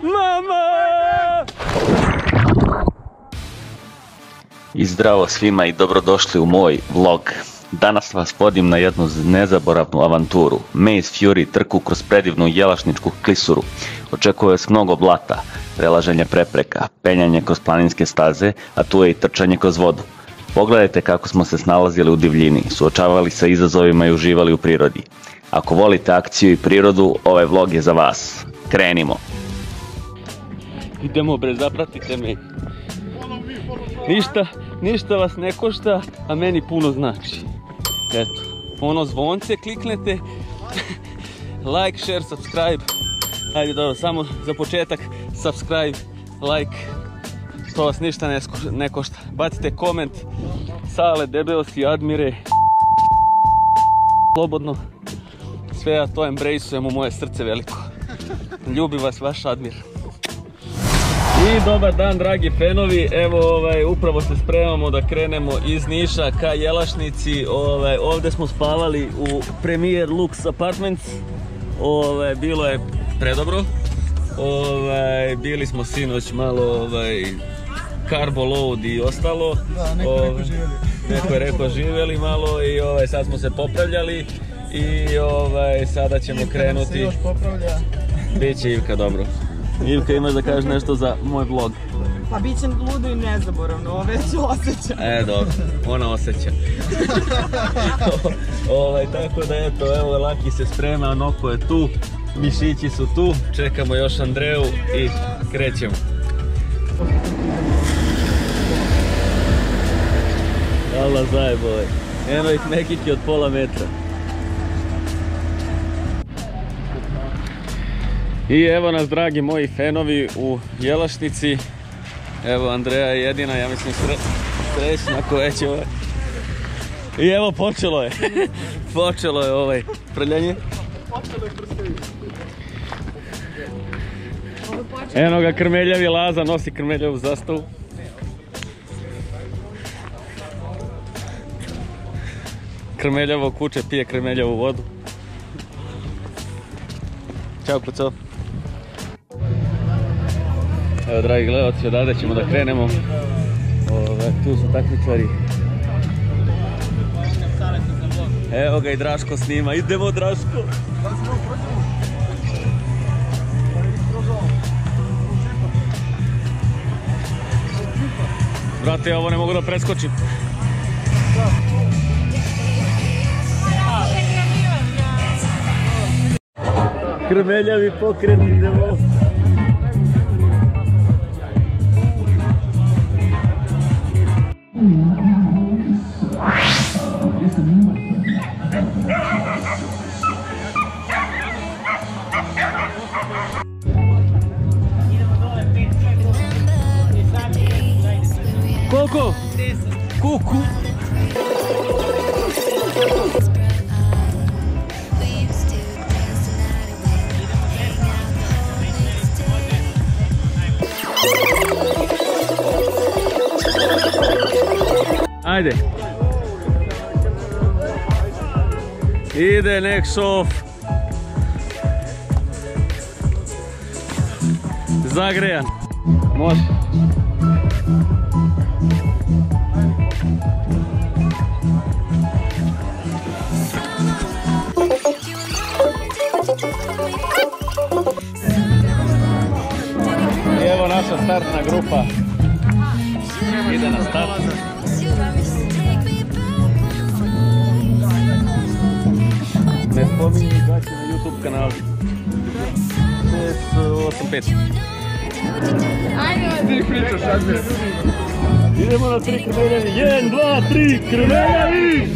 Mama! I zdravo svima i dobrodošli u moj vlog. Danas vas vodim na jednu nezaboravnu avanturu. Maze Fury trku kroz predivnu Jelašničku klisuru. Očekuje vas mnogo blata, prelaženje prepreka, penjanje kroz planinske staze, a tu je i trčanje kroz vodu. Pogledajte kako smo se snalazili u divljini, suočavali sa izazovima i uživali u prirodi. Ako volite akciju i prirodu, ovaj vlog je za vas. Krenimo! Idemo bre, zapratite me. Ništa vas ne košta, a meni puno znači. Eto, ono zvonce kliknete, like, share, subscribe. Ajde dobro, samo za početak subscribe, like, to vas ništa ne košta. Bacite koment, Sale, debeo si, Admire, slobodno. Sve ja to embrace-ujem u moje srce veliko. Ljubi vas vaš Admir. I dobar dan dragi fenovi, evo upravo se spremamo da krenemo iz Niša ka Jelašnici. Ovdje smo spavali u Premier Lux Apartments, bilo je predobro. Bili smo sinoć malo carbo load i ostalo. Da, neko je rekao živjeli malo i sad smo se popravljali i sada ćemo krenuti. Se još popravlja. Biće Ivka dobro. Ivka, imaš da kažeš nešto za moj vlog? Pa bit će ludo i nezaboravno, ovo već osjećam. Dobro, ona osjeća. Tako da eto, evo Laki se sprema, Noko je tu, mišići su tu, čekamo još Andreju i krećemo. Allah zajeboj, eno ih nekiki od pola metra. I evo nas dragi moji fenovi u Jelašnici. Evo Andreja je jedina, ja mislim srećna koja će I evo počelo je. Počelo je prljanje. Eno ga krmeljavi Laza, nosi krmeljavu zastavu. Krmeljavo kuće pije krmeljavu vodu. Ćao kuco. Evo dragi gledalci, odavde ćemo da krenemo. Tu su takmičari. Evo ga i Draško snima, idemo Draško! Brate, ja ovo ne mogu da preskočim. Krmeljavi pokreni, idemo! Koliko? Kuku! Ajde! Ide nek šof! Zagrejan! Može! I evo naša startna grupa ide na start. Ne spominji da će na YouTube kanalu 685. Ajde! Ti pričaš, Admir. Idemo na 3 krmeljavi, 1, 2, 3, krmeljavi!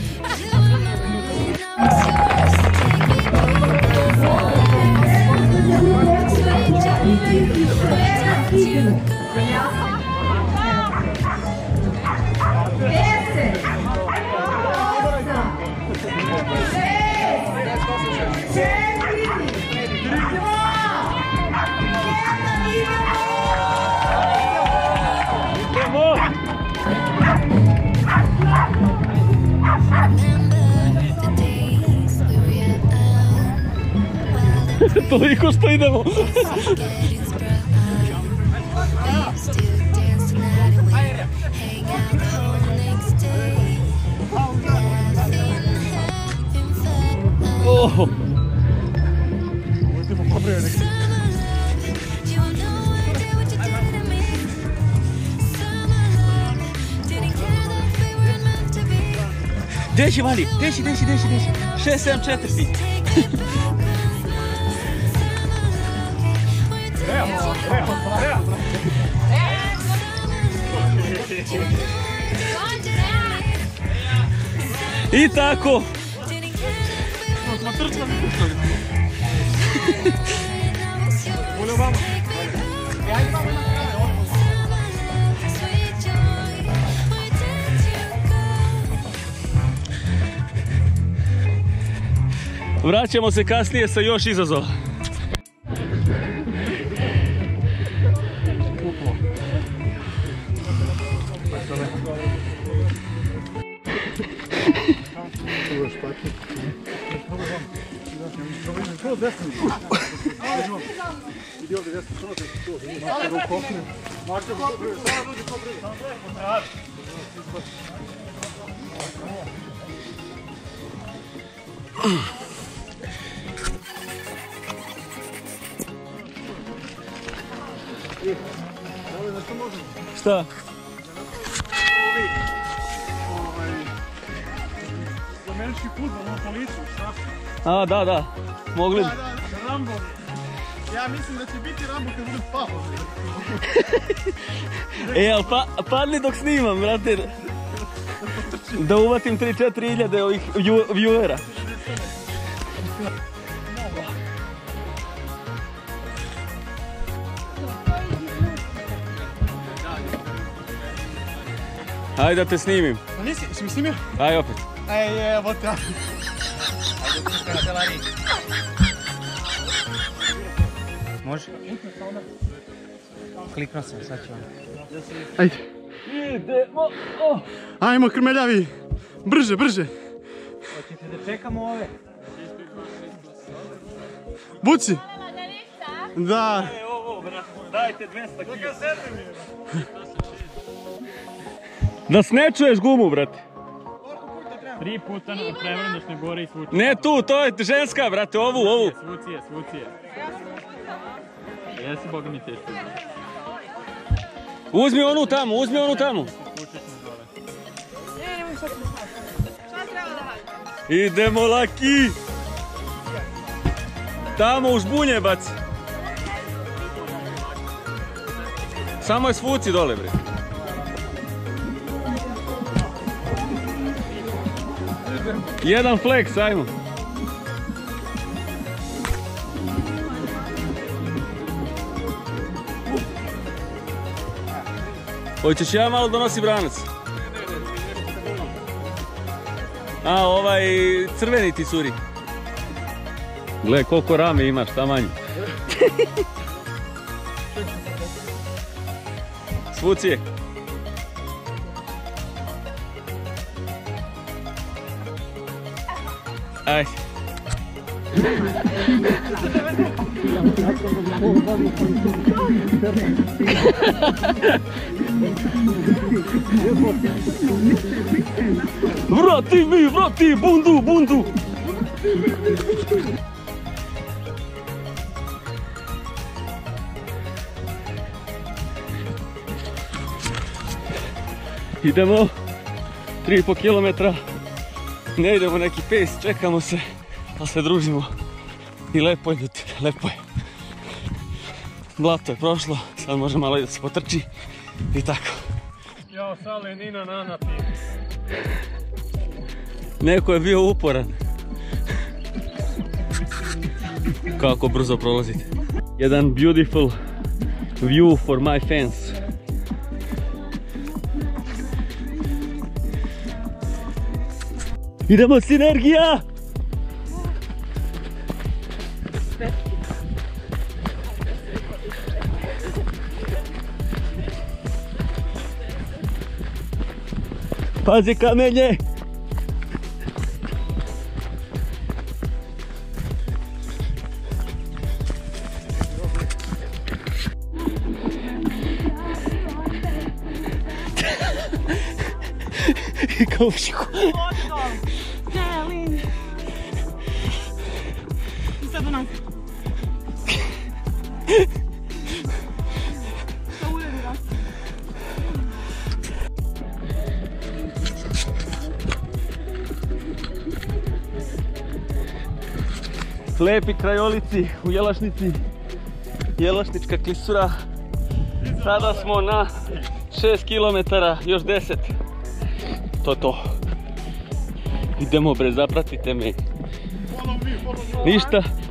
Toliko što idemo. Oh. Deši vali, deši. 6-7-4. I tako. Vraćamo se kasnije sa još izazova. Šta? Američki fudbal, ono policiju, šta? A, da, mogli bi. Da, Rambo. Ja mislim da će biti Rambo kad bude pao. Ali padli dok snimam, brate. Da uvatim 3-4 hiljade ovih viewera. Ajde da te snimim. Si mi snimio? Ajde opet. Ej, evo te. Ajde, pušta na telani. Može? Kliknuo sam, sad ću vam. Ajde. Idemo. Ajmo krmeljavi. Brže. Hoćete da čekamo ove? Buci. Da. Ovo, brate, dajte 200 kg. Da snečuješ gumu, brate. 3 puta na prevrnušne bore i svučije. Ne tu, to je ženska, brate, ovu. Svucije. Jesi boga mi teško. Uzmi onu tamo. Idemo, Laki. Tamo u žbunje baci. Samo je svuci dole, bre. Jedan flex, ajmo. Hoćeš ja malo donosi branac? A, ovaj crveni ti curi. Gle, koliko rame imaš, šta manje. Svuci je. Ajde. Vrati, bundu. Idemo 3,5 kilometra. Ne idemo neki pace, čekamo se, ali se družimo. I lepo je, lepo je. Blato je prošlo, sad može malo i da se potrči i tako. Jao, sale, Nina, Nana ti. Neko je bio uporan. Kako brzo prolazite. Jedan beautiful view for my fans. Idemo, sinergija! Pazi kamenje! I kao šiku. Lijepi krajolici u Jelašnici. Jelašnička klisura. Sada smo na 6 km, još 10. To. Idemo bre, zapratite me.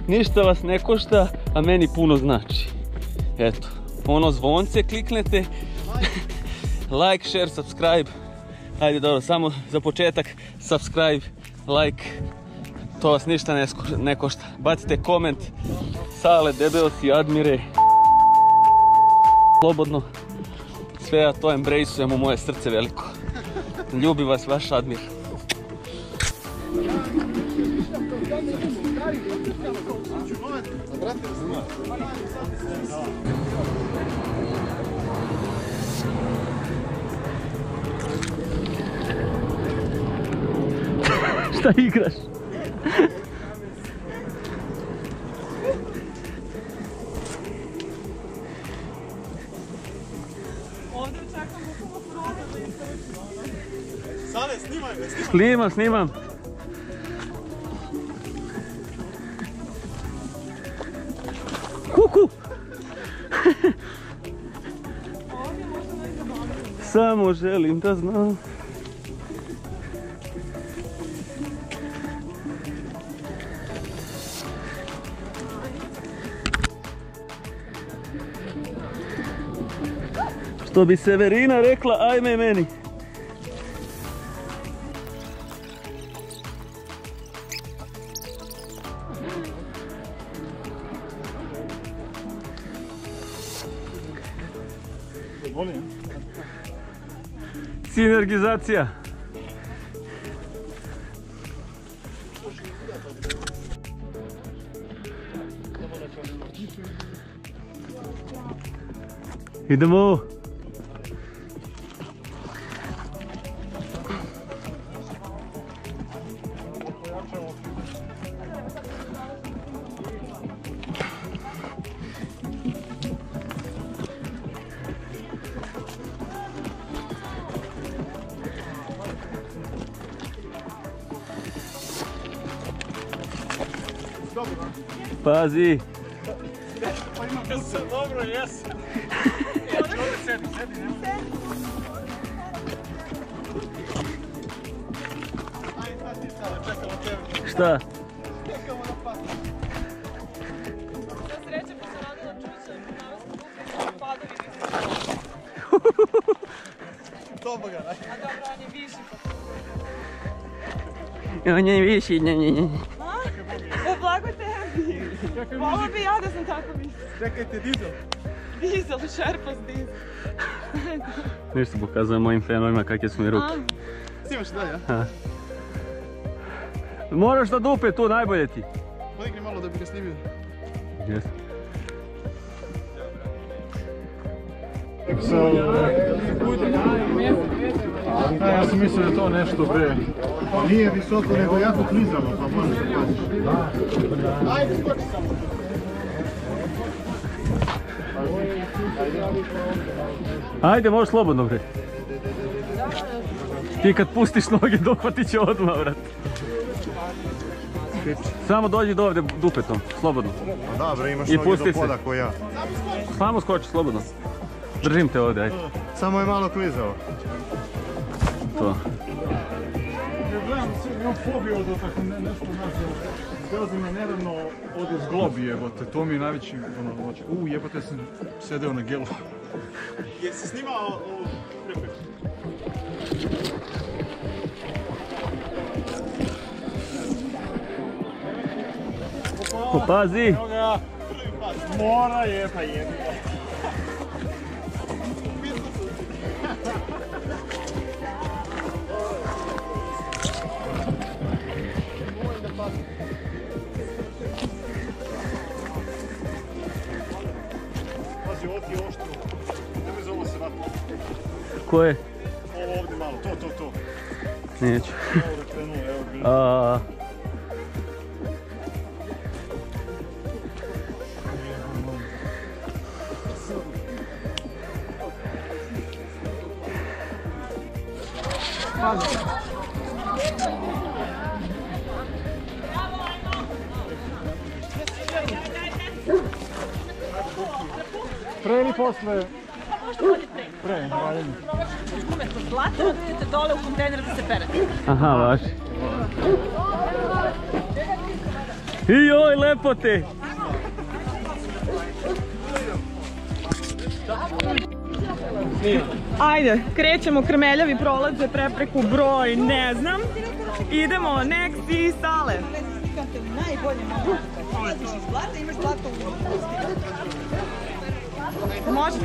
Ništa vas ne košta, a meni puno znači. Eto, ono zvonce kliknete. Like, share, subscribe. Ajde dobro, samo za početak subscribe, like. To vas ništa ne košta. Bacite koment. Sale, debeo si, Admire. Slobodno. Sve ja to embrace-ujem u moje srce veliko. Ljubi vas vaš Admir. Šta igraš? Ovdje čekamo samo prozor da istražimo. Sale, snimaj me, Snimam. Kuku! Ovdje možda najzabavnije. Samo želim da znam. Što bi Severina rekla, ajme meni. Sinergizacija. Idemo. Pazi. dobro, jes. Sedi. Ajde, sad Sale, čekamo tebe. Šta? Čekamo na pas. Da sreće pa se radila čuća i navesti ruke padovi nisu. To boga, daj. A dobro, on je viši On je viši, ne. pa. Blago tebi. Volila bi ja da sam tako mislila. Čekajte, dizel. Dizel, šerpas dizel. Nešto pokazujem mojim fanovima kakve su mi ruke. Snimaš dalje, a? Moraš da dupe tu, najbolje ti. Podigni malo da bi ga snimio. Jesi. Ja sam mislio da je to nešto bre. Nije visoko, nego jako klizavo, pa možeš se paziš. Ajde, skoči samo. Ajde, možeš slobodno bre. Ti kad pustiš noge dohvatit će odmah, vrat. Samo dođi do ovdje dupetom, slobodno. Da bre, imaš I noge pusti do se. poda ko ja. Samo skoči, slobodno. Držim te ovdje, ajde. Samo je malo klizavo. To. Gledam, imam fobiju da tako nešto zgazi me neravno od zglobi jebote, to mi je najveći ono oči. Jebote, sam sedeo na gelu. Jesi snimao ovu prepeku? Popazi! Evo ga, prvi pas. Mora je, pa jebi. Pazi, ovo ti je oštro. Nemoj za ovo se vratiti. Ko je? Ovo ovdje malo, to. Neću. Ovo da krenuo, evo gledaj. Pre ili posle? Pre, radim. Umjesto zlata, idete dole u kontejner da se perete. Aha, važi. I joj, lepote! Ajde, krećemo, krmeljavi prolaze prepreku broj, ne znam. Idemo, next i sale. Najbolje mogu. Ulaziš iz blata, imaš blato u može?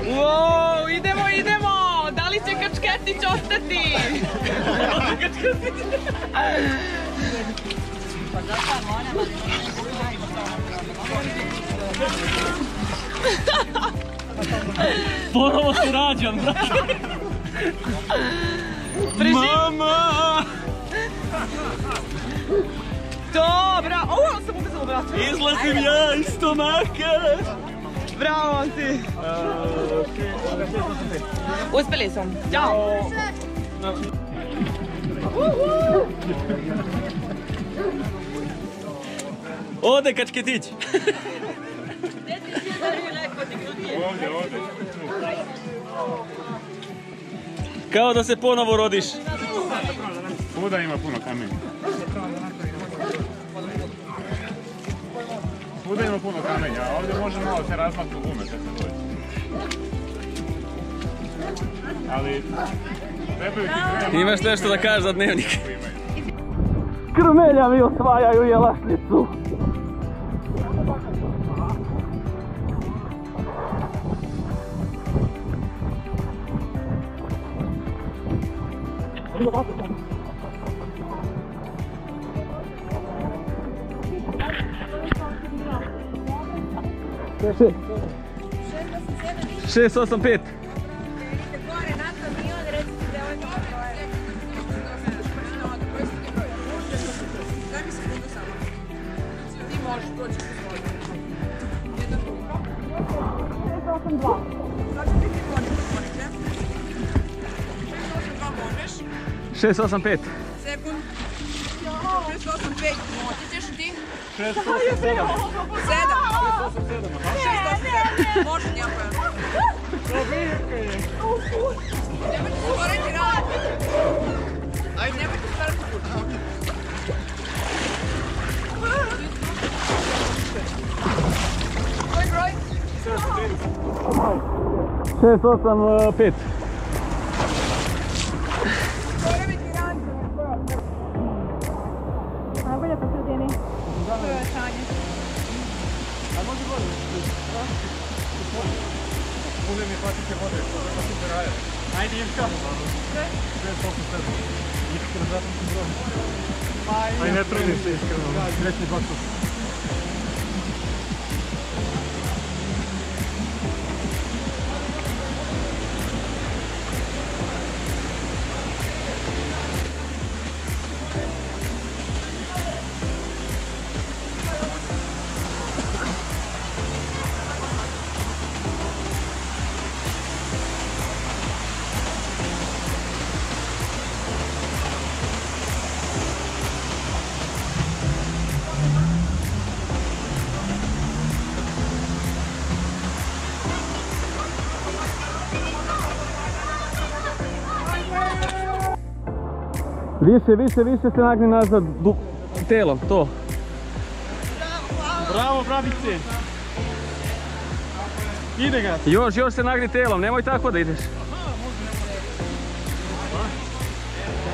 Wow, idemo! Da li će Kačketić ostati? Ponovo se rađam, brate! Mama! Dobro, ovo sam ukazala bratu. Izlazim ja iz stomaka! Bravo ti! Uspjeli smo, ćao! Ode Kačketić! Ovdje. Kao da se ponovo rodiš. Svuda ima puno kamenja. Svuda ima puno kamenja, a ovdje može malo se razmaknu gume kad se dođe. Ali trebaju ti krema. Imaš nešto da kažeš za dnevnik? Krmeljavi osvajaju Jelašnicu. Šest, 8, 5. Šest, 8, 5. Sekund. 6, 8, 5. Moći ćeš ti? 6, 8, 7. 7. 6, 8, 7. Može njako je. Nemojte se goreti raditi. Ajde, nemojte se raditi kući. Koji broj? 6, 8, 5. Najbolje po sredini. Bude mi patike vode, to su peraje. Ajde, Ivka. 6, 8, 7. Iskreno, zato sam broj. Aj, ne trudim se iskreno. Srećni baksus. Više se nagni nazad telom, to. Bravo, bravice! Ide ga! Još se nagni telom, nemoj tako da ideš.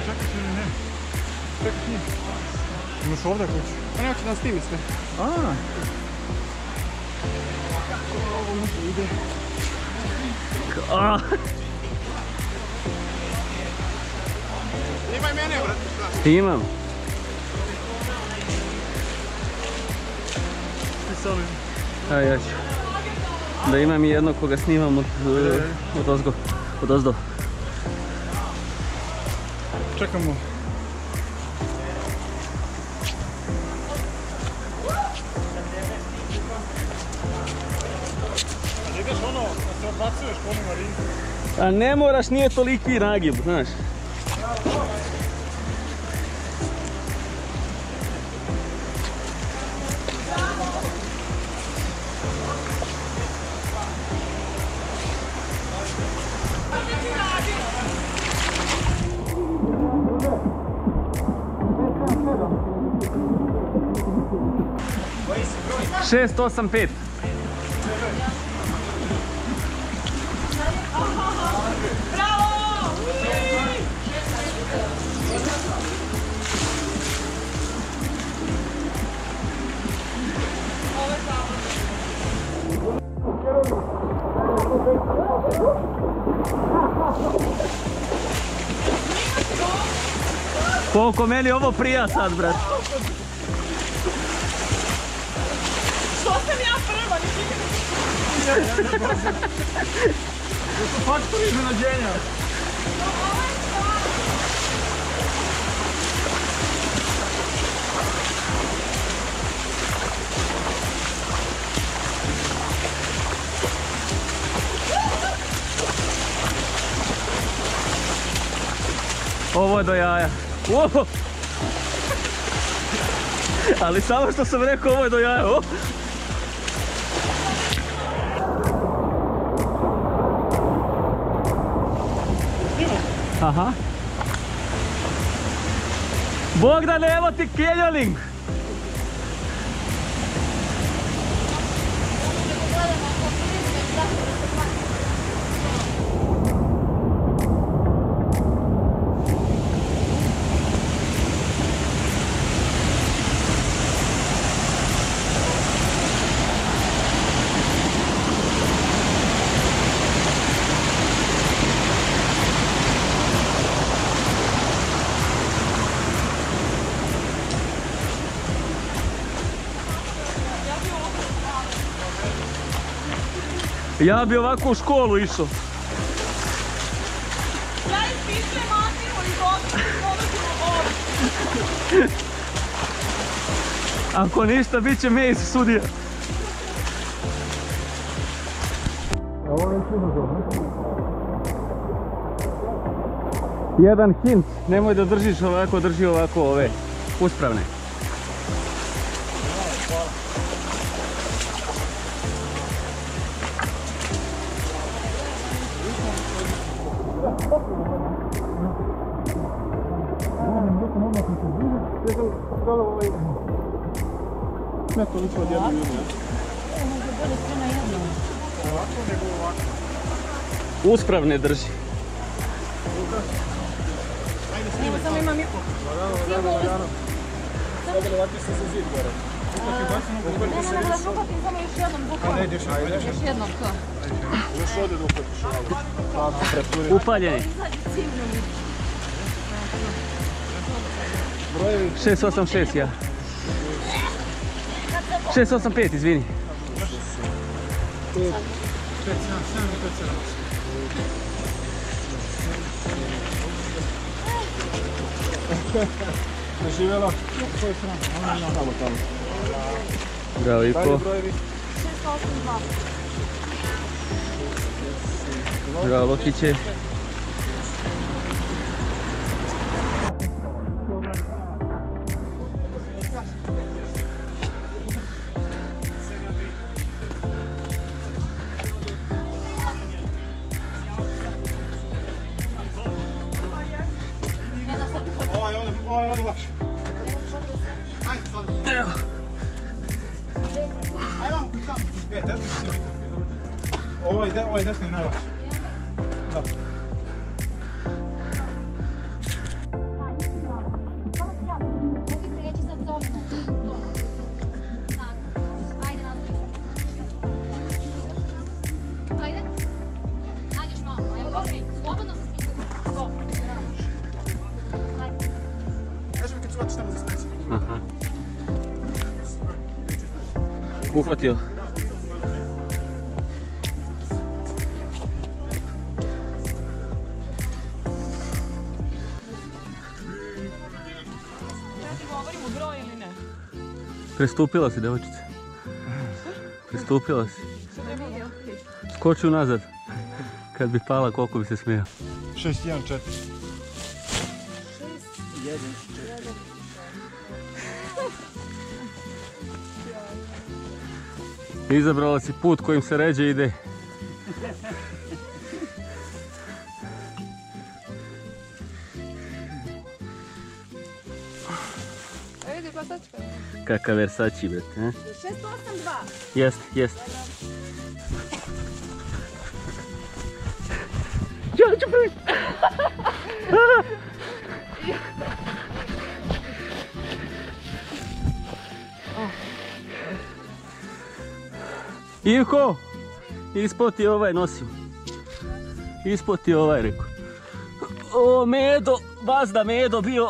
Čekaj se ili ne? Čekaj s njim. Imaš ovdje kuću? Pa neću da snimi sve. Imaj mene, brate, šta? Imam. Aj, ja ću. Da imam i jednog koga snimam od ozdo. Čekamo. Kad ideš ono, kad se odbacuješ po onim marinku. A ne moraš, nije toliki nagib, znaš. 685. Koliko meni ovo prija sad, brat. Što sam ja prva? To su faktori iznenađenja. Ovo je do jaja. Oho! Ali samo što sam rekao, ovo je do jaja. Oh! Aha. Bogdan, evo ti canyoning! Ja bi ovako u školu išao. Ja ispisujem Matinu i donosimo ovdje. Ako ništa, bit će Mace sudija. Jedan hint, nemoj da držiš ovako, drži ovako ove uspravne. Ne toliko od jednog ljudi. Uspravne drži. Samo imam i... Sada ovako se za zid gore. Ne, da uhvatim samo još jednom bukvalno. Još jednom to. Još ovdje da uhvatiš. Upaljeni. 686, ja. 685, izvini. 5, 7, 5, 7. Živjela? Koji sram? Tamo. Bravo, i po. 682. Bravo, Lokiće. Ovo je lakše. Ajde, sad. Evo. Ajde, vam, tamo. Desno si biti. Ovo je desno i najlakše. Da. Uhvatio. Govorimo broj ili ne? Prestupila si, devojčice. Prestupila si. Skoči unazad. Kad bi pala, koliko bi se smijao. 6-1-4. Izabrala si put kojim se ređe ide. kakav Versace, brate. 682. Jest, jest. Ja ću prvi! Ivko! Ispod ti ovaj nosim. Ispod ti ovaj, rekao. O, Medo! Vazda Medo bio!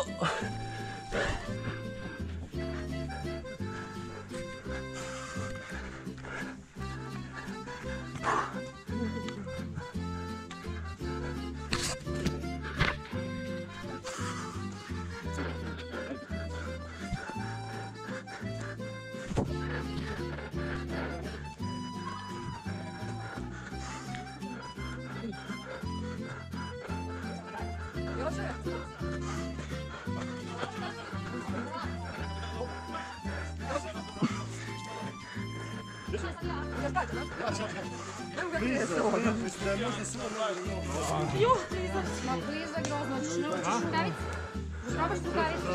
Ma blizu je grozno, ćeš rukavice? Probaš rukavice?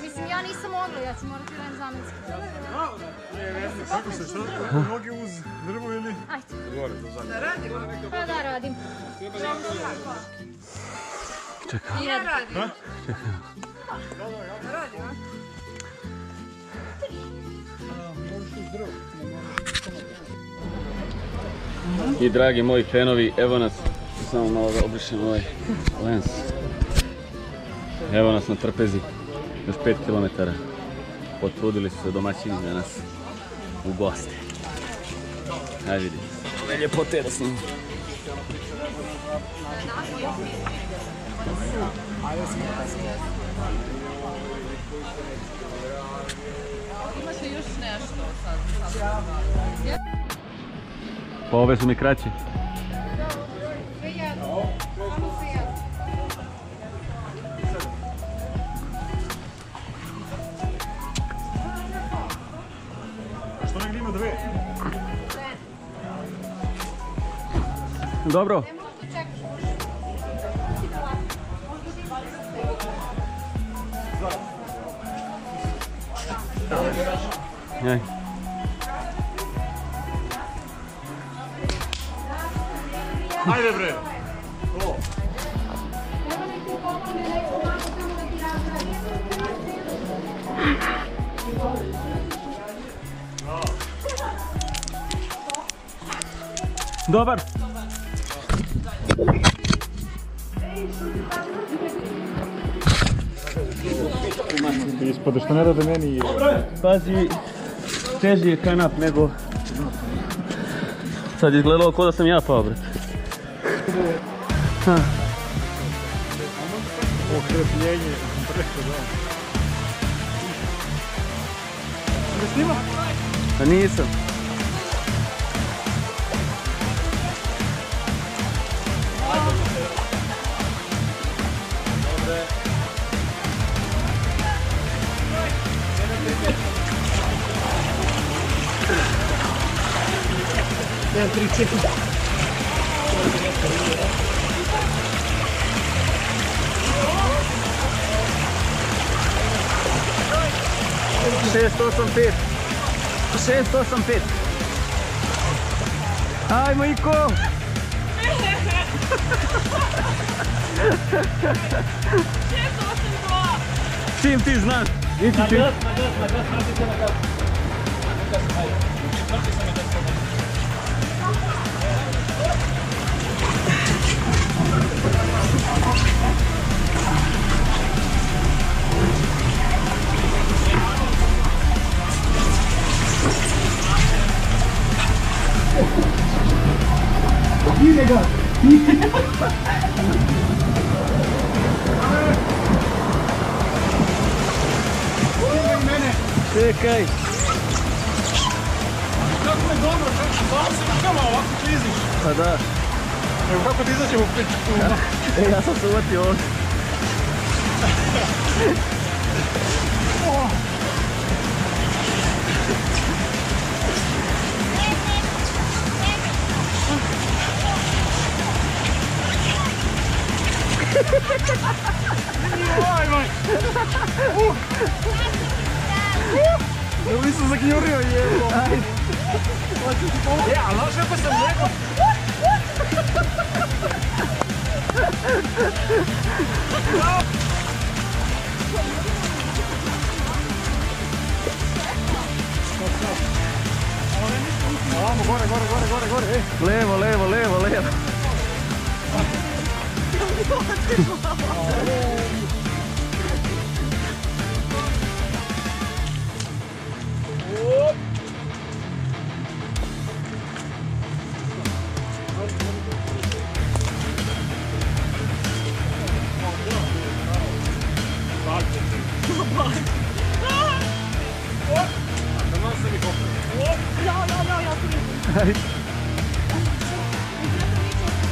Mislim, ja nisam mogla, ja ću morati radim zamjenski. Kako se, što? Noge uz drvo ili? Ajde. Gore, do zadnje. Da radim? Pa da, radim. Čekaj. I ja radim. Ha? Da radim, a? I dragi moji fanovi, evo nas, samo malo da obrišem ovaj lens. Evo nas na trpezi, još 5 km. Potrudili su se domaćini da nas ugoste. Ajde vidite, ove ljepote da snimam. Imaš li još nešto sad? Pa ove su mi kraće. Što negdje ima dve? Dobro. Aj. Ajde bre! O! Dobar. Ispade što ne rade meni i... Pazi, teži je kanap nego... Sad izgledalo kao da sam ja pao, brate. Okrepljenje, preko da. Ne snima? Pa nisam. Jedan, tri, četiri. 685. 685. Ajmo Iko! Čim ti znaš? Idi čim. Čekaj. Kako je dobro, hvala se rukama, ovako kliziš. Pa da. Evo kako ti izaćemo u peću. Ja sam se uvatio ovdje. Oj, moj. Požnjurio jebo. A znaš kako sam rekao? Ovamo, gore. Levo, levo, levo, levo.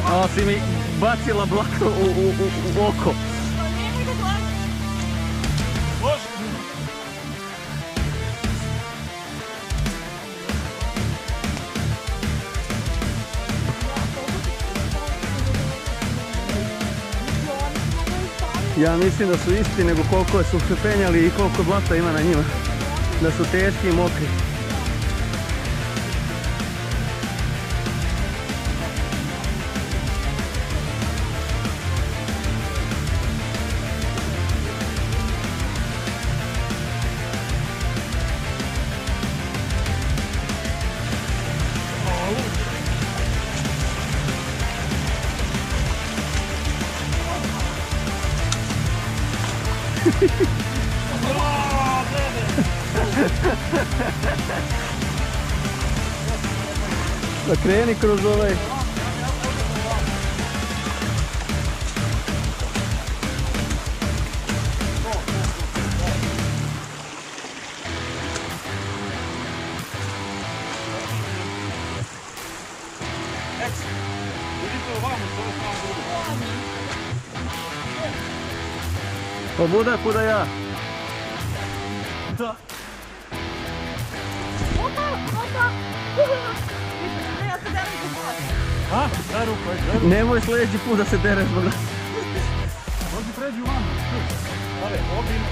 A si mi bacila blako u oko. Ja mislim da su isti, nego koliko su se penjali i koliko blata ima na njima. Da su teški i mokri. Da kreni kroz ovaj. Pa Buda, kuda ja? Da. A? Daj ruku, ajde. Nemoj sljedeći put da se dereš zbog nas. Dođi pređi u vanu. Dale, ovdje ima.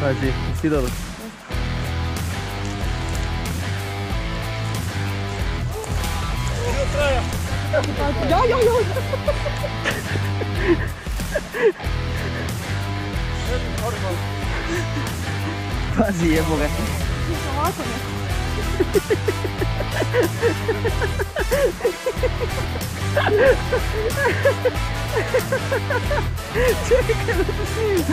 Pazi, ti dobro. Pazi, jebo ga. Čekaj da te snimim.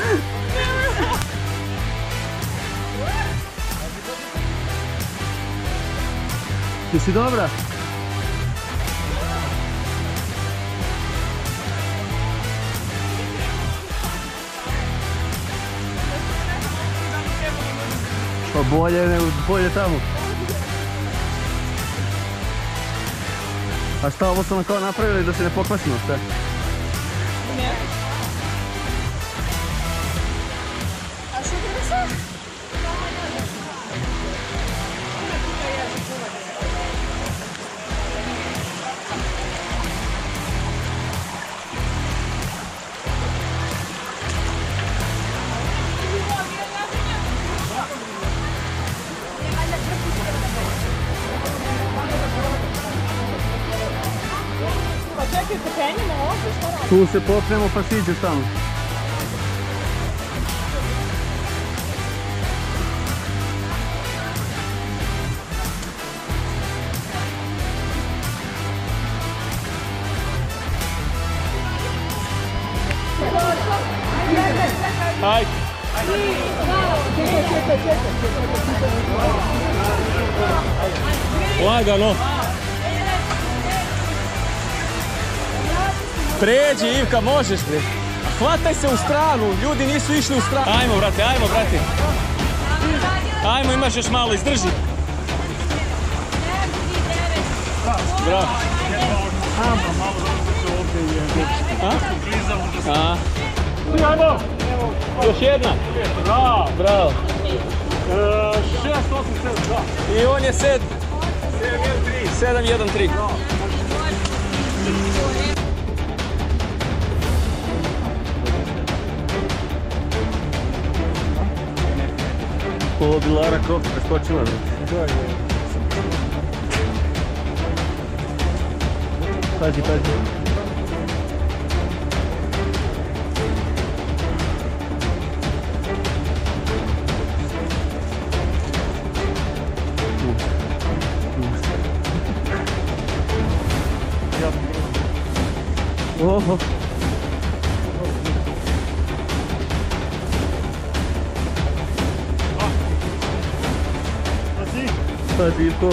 Ti si dobra? Pa bolje tamo. A šta, ovo su nam kao napravili da se ne pokvasimo, šta? Ne. A što ti misliš? Čekaj, se penjemo ovdje, šta radi? Tu se popnemo pa siđeš tamo. Ajde. Lagano. Pređi Ivka, možeš li? Hvataj se u stranu, ljudi nisu išli u stranu. Ajmo brate, ajmo brate. Ajmo, imaš još malo, izdrži. Bravo. Ajmo. Još jedna. Bravo. Bravo. I on je 7-1-3. Ovo bi Lara Croft preskočila. Pazi. Oho. Pazi, Ivko.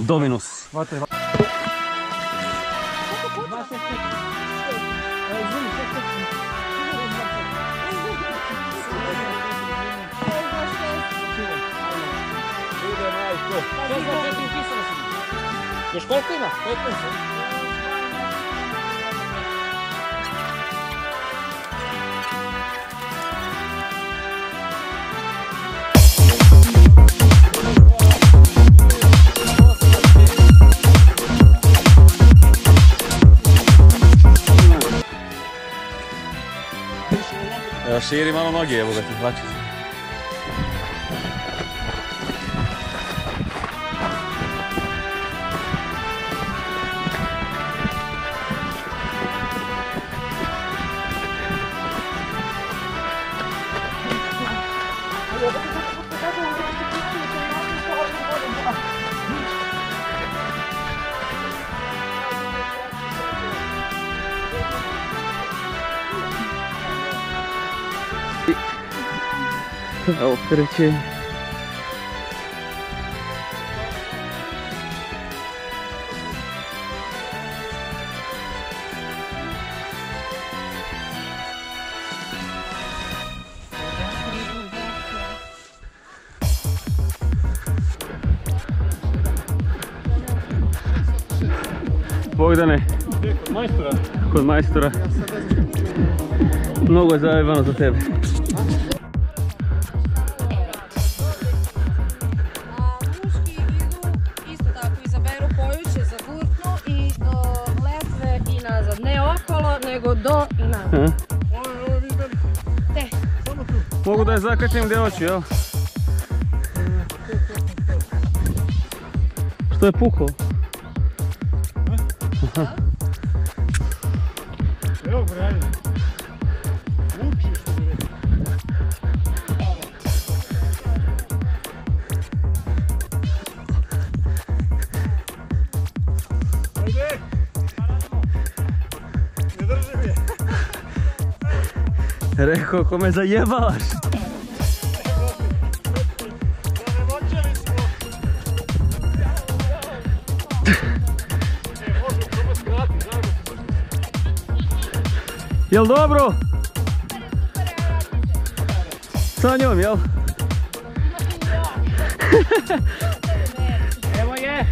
Dominus. Još koliko ima? 15. Širi malo noge, evo ga ti hlači. Opterećenje. Bogdane, kod majstora. Mnogo je zajebano za tebe. Do i nazad. Mogu da je zakačim gdje hoću, jel? Što je pukao? Evo Brian. Učiš što bi rekao. Ajde! Ne drži mi je. Rekao, ko me zajebavaš? Zanemoćeli smo. Možemo probati skrati, zajedno. Jel dobro? Sa njom, jel? Evo je!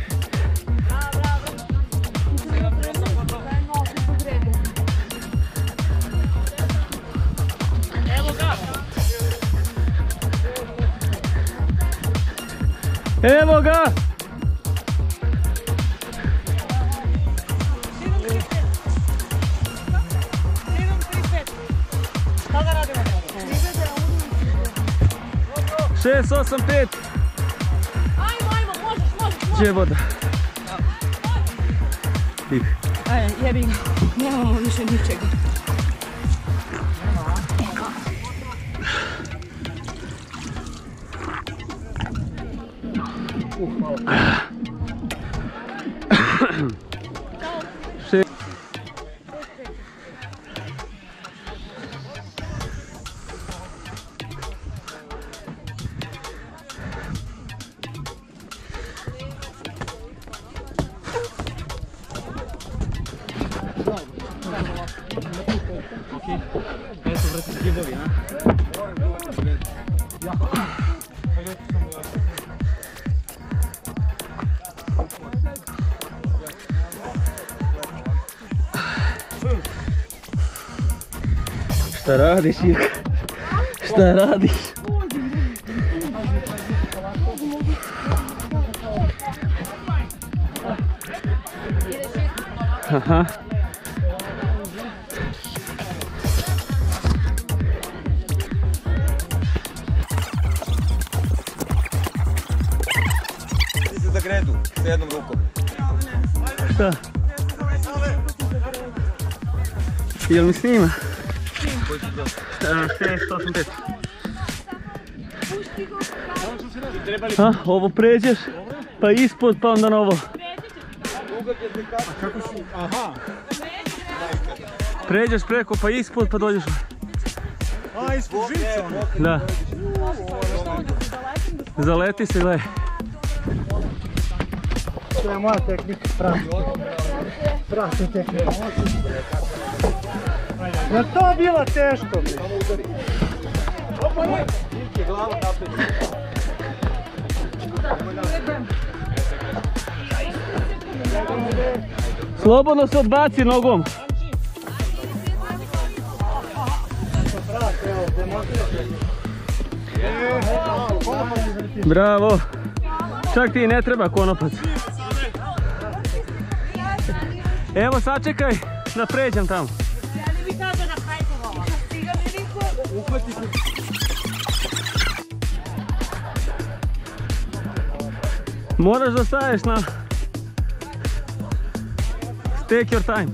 Evo ga! Šta da radimo? 685. Ajmo, možeš. Džeboda. Aj, jebi ga. Nemamo više ničega. okej. Eto, brate, zgibovi, a? Šta radiš, Irka? Šta radiš? Aha. Idite za gredu, s jednom rukom. Šta? Jel mi snima? 685. A, ovo pređeš, pa ispod, pa onda na ovo. Aha. Pređeš preko, pa ispod, pa dođeš. A, ispod žice ono. Da. Zaleti se, gledaj. To je moja tehnika, prati tehnika. Je to bilo teško? Slobodno se odbaci nogom. Bravo. Čak ti ne treba konopac. Evo sačekaj da pređem tamo. Moraš da staješ na... Take your time.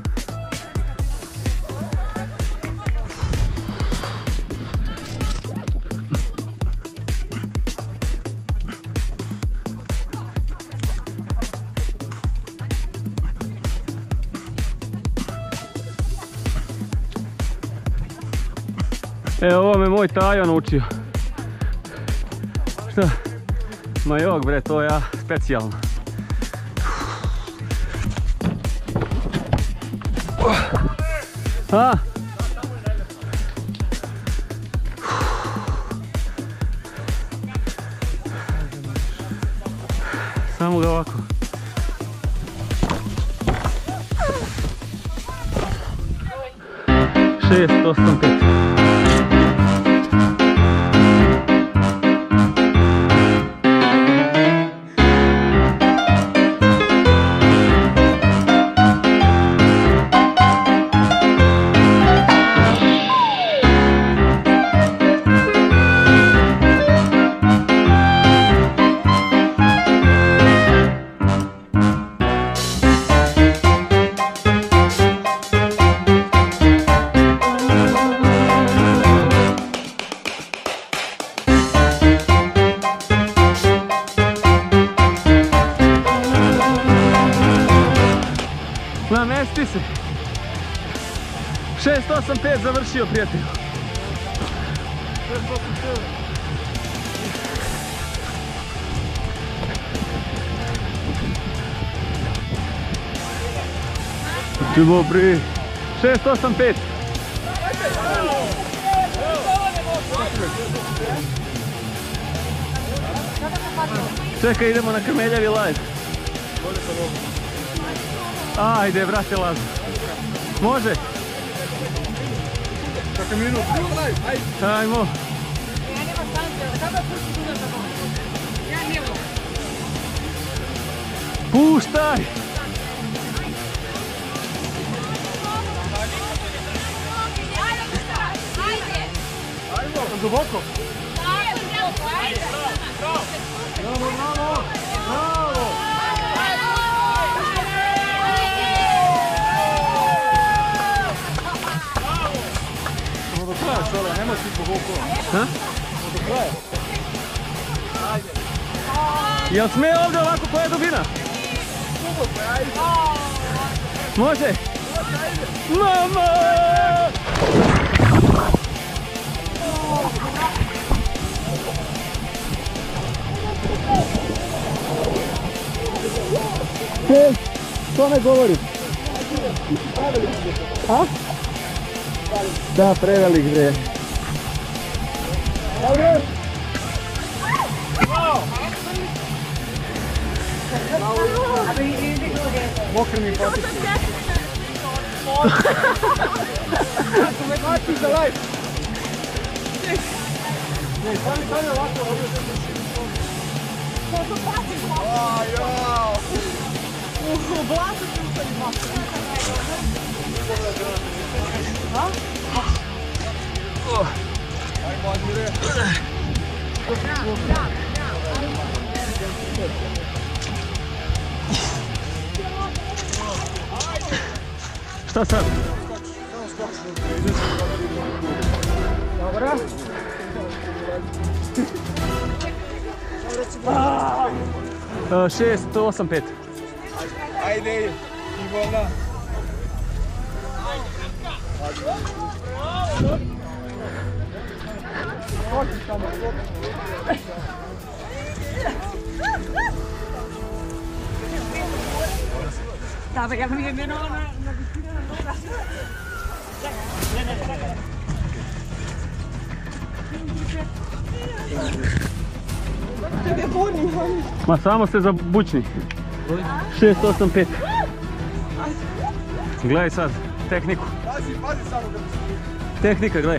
Evo, ovo me moj Tajo naučio. Šta? Ma jok bre, to ja specijalno. A? Samo ga ovako. Šest, osam, pet. Namesti se. 685 završio, prijatelju. 685. Dobri. 685. Čekaj, idemo na Krmeljavi live. Ajde, brate, Lazo. Može? Čekaj minut. Ajmo. Puštaj! Duboko. Bravo, bravo, bravo. Do kraja, Šole, nemoj ti duboko. Ha? Do kraja. Jel sme ovdje ovako koja je dubina? Može? Mama! Što ne govori? A? Da, prevelik bre. Mokri mi pati. Mati za life. Ne, stani ovako, ovdje se U blasu ću ustali masu. ajmo, Admire. Šta sad? Dobra. 685. Ajde, Ivona. Da, ja mi je vjerovala na visinu na dobra. Tebe bunim. Ma samo se zabučni. 685. Gledaj sad, tehniku. Pazi samo da se... Tehnika, gledaj.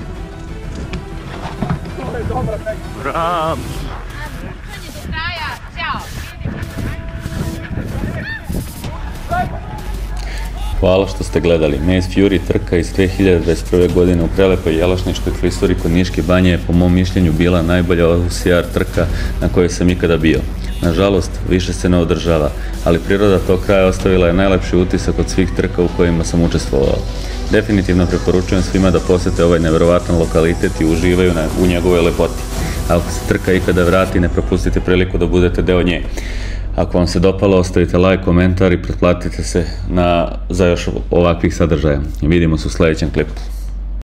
To je dobra tehnika. Bravo. Do kraja, ćao. Hvala što ste gledali. Maze Fury trka iz 2021. godine u prelepoj jelašničkoj klisuri kod Niške banje je po mom mišljenju bila najbolja OCR trka na kojoj sam ikada bio. Nažalost, više se ne održava, ali priroda tog kraja ostavila je najlepši utisak od svih trka u kojima sam učestvovao. Definitivno preporučujem svima da posete ovaj nevjerovatan lokalitet i uživaju u njegovoj lepoti. Ako se trka ikada vrati, ne propustite priliku da budete deo nje. Ako vam se dopalo, ostavite like, komentar i pretplatite se za još ovakvih sadržaja. Vidimo se u sljedećem klipu.